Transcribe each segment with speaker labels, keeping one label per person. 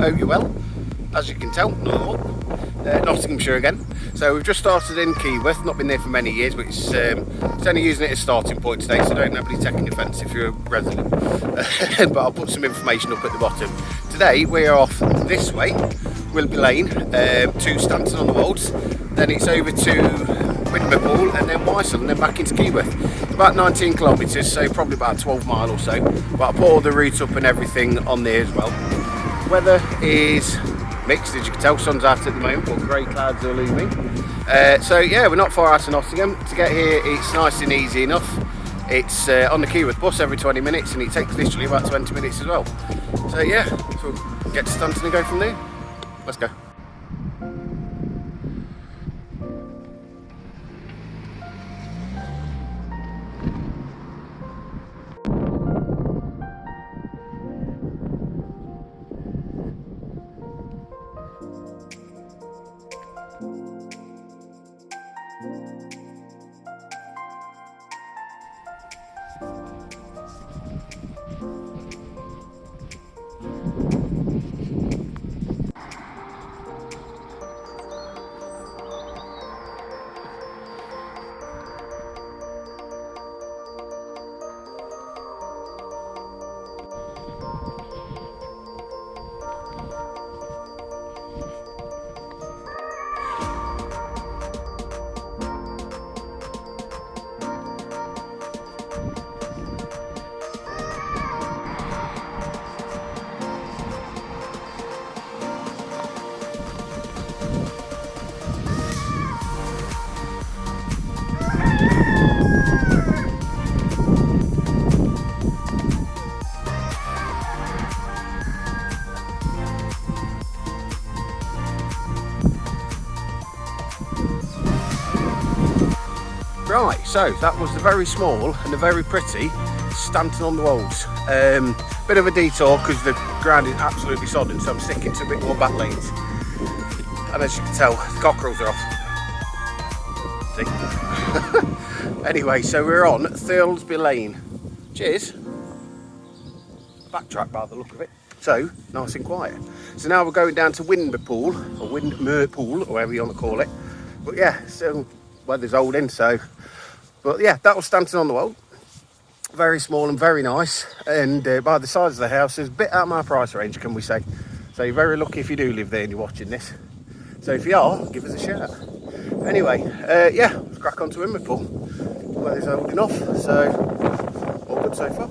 Speaker 1: Hope you're well. As you can tell, Nottinghamshire again. So we've just started in Keyworth, not been there for many years, but it's only using it as a starting point today, so don't nobody take any offence if you're a resident. But I'll put some information up at the bottom. Today we're off this way, Wilby Lane, to Stanton on the Wolds, then it's over to Widmerpool and then Wysall and then back into Keyworth. It's about 19 kilometres, so probably about 12 mile or so, but I'll put all the route up and everything on there as well. Weather is mixed, as you can tell, sun's out at the moment, but grey clouds are looming. So yeah, we're not far out of Nottingham. To get here, it's nice and easy enough. It's on the Keyworth bus every 20 minutes, and it takes literally about 20 minutes as well. So yeah, so we'll get to Stanton and go from there. Let's go. Right, so that was the very small and the very pretty Stanton on the Wolds. Bit of a detour because the ground is absolutely sodden, so I'm sticking to a bit more back lanes. And as you can tell, the cockerels are off. See? Anyway, so we're on Thurlesby Lane. Cheers. Backtrack by the look of it. So, nice and quiet. So now we're going down to Widmerpool, or Widmerpool, or whatever you want to call it. But yeah, so weather's holding, so. But yeah, that was Stanton on the Wold. Very small and very nice. And by the size of the house, is a bit out of my price range, can we say. So you're very lucky if you do live there and you're watching this. So if you are, give us a shout. Anyway, yeah, let's crack on to Widmerpool. Weather's holding off, so all good so far.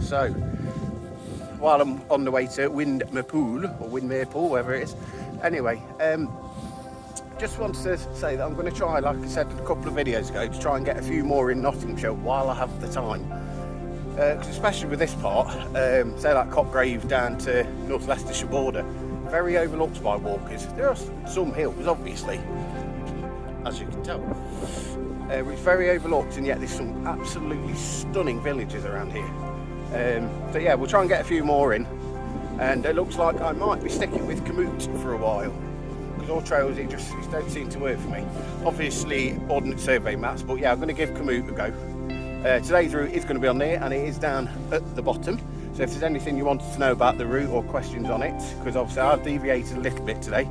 Speaker 1: So, while I'm on the way to Widmerpool, or Widmerpool, wherever it is, anyway, just wanted to say that I'm going to try, like I said a couple of videos ago, to try and get a few more in Nottinghamshire while I have the time. Because especially with this part, say like Copgrave down to North Leicestershire border, very overlooked by walkers. There are some hills, obviously, as you can tell. It's very overlooked, and yet there's some absolutely stunning villages around here. So yeah, we'll try and get a few more in, and it looks like I might be sticking with Komoot for a while, because all trails it just don't seem to work for me. Obviously ordnance survey maps, but yeah, I'm going to give Komoot a go. Today's route is going to be on there, and it is down at the bottom, so if there's anything you wanted to know about the route or questions on it, because obviously I've deviated a little bit today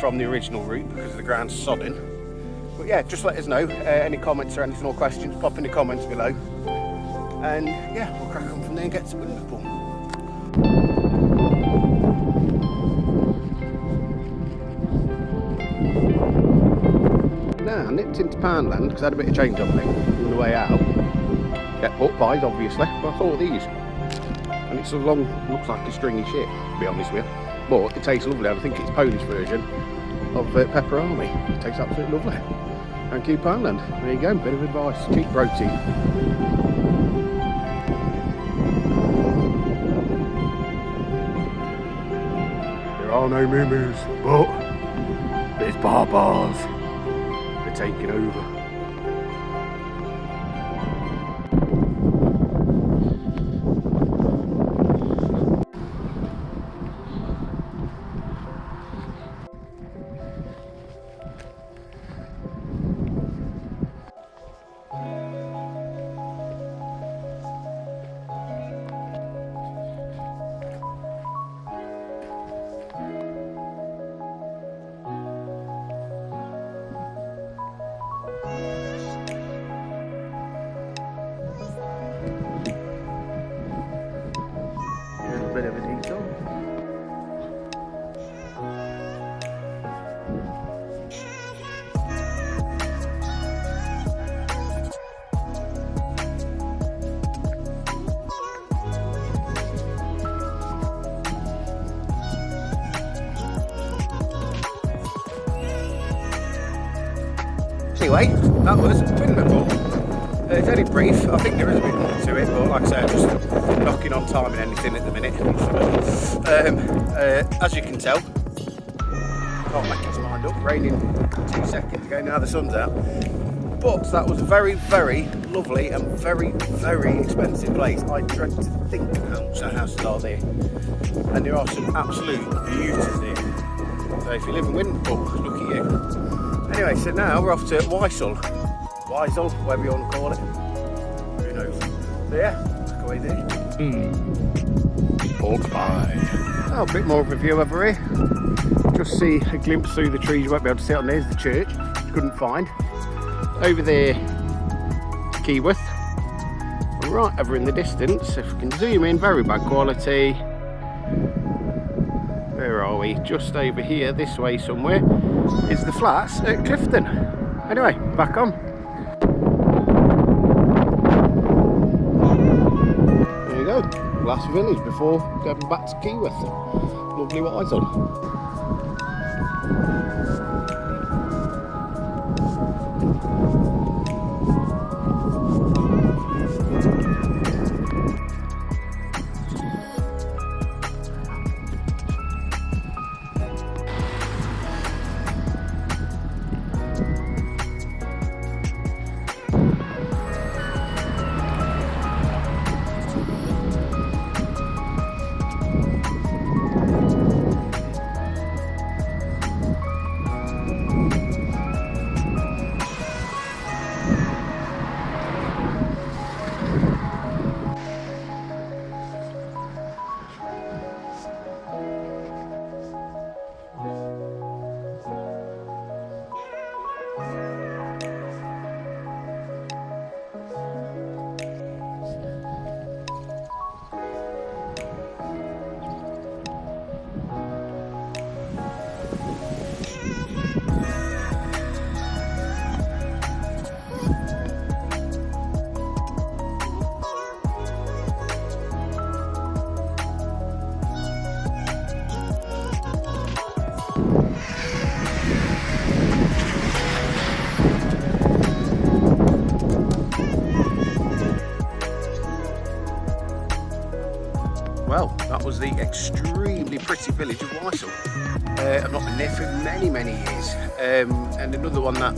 Speaker 1: from the original route because the ground's sodding. But yeah, just let us know any comments or anything or questions, pop in the comments below. And yeah, we'll crack on from there and get to Widmerpool. Now, I nipped into farmland because I had a bit of change on me on the way out. Get pork pies, obviously, but I thought these. And it's a long, looks like a stringy shit, to be honest with you. But it tastes lovely. I think it's Polish version of pepperoni. It tastes absolutely lovely. Thank you, farmland. There you go, bit of advice. Cheap protein. There are no moo-moos, but there's bar-bars. They're taking over. Anyway, that was Widmerpool. It's only brief. I think there is a bit more to it, but like I say, I'm just knocking on time and anything at the minute. As you can tell, can't make its mind up. Raining 2 seconds ago, now the sun's out. But that was a very, very lovely and very, very expensive place. I dread to think how much the houses are there. And there are some absolute beauties there. So if you live in Widmerpool, look at you. Anyway, so now we're off to Wysall, whatever you want to call it. Who knows? So yeah, back away there. Pork pie. Oh, a bit more of a view over here. Just see a glimpse through the trees. You won't be able to see it on there. There's the church. Couldn't find. Over there, Keyworth. Right over in the distance, if we can zoom in, very bad quality. Where are we? Just over here, this way somewhere, is the flats at Clifton. Anyway, back on. There you go, last village before going back to Keyworth. Lovely Wysall. Well, that was the extremely pretty village of Wysall. I've not been there for many, many years. And another one that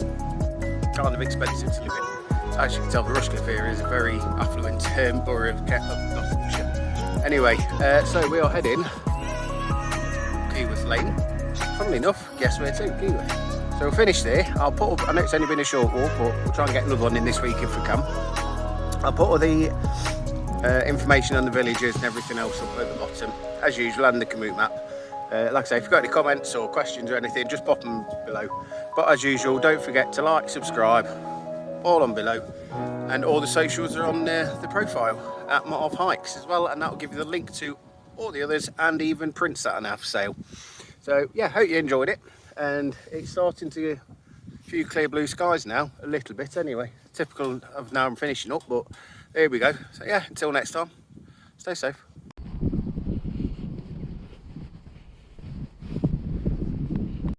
Speaker 1: kind of expensive to live in. As you can tell, the Rushcliffe area is a very affluent borough of Nottinghamshire. Anyway, so we are heading Keyworth Lane. Funnily enough, guess where to? Keyworth. So we'll finish there. I'll put up, I know it's only been a short walk, but we'll try and get another one in this week if we can. I'll put all the information on the villages and everything else up at the bottom, as usual, and the Komoot map. Like I say, if you've got any comments or questions or anything, just pop them below. But as usual, don't forget to like, subscribe, all on below. And all the socials are on the profile at Of Hikes as well, and that will give you the link to all the others and even prints that are now for sale. So yeah, hope you enjoyed it. And it's starting to get a few clear blue skies now, a little bit anyway. Typical of now I'm finishing up, but there we go. So yeah, until next time, stay safe.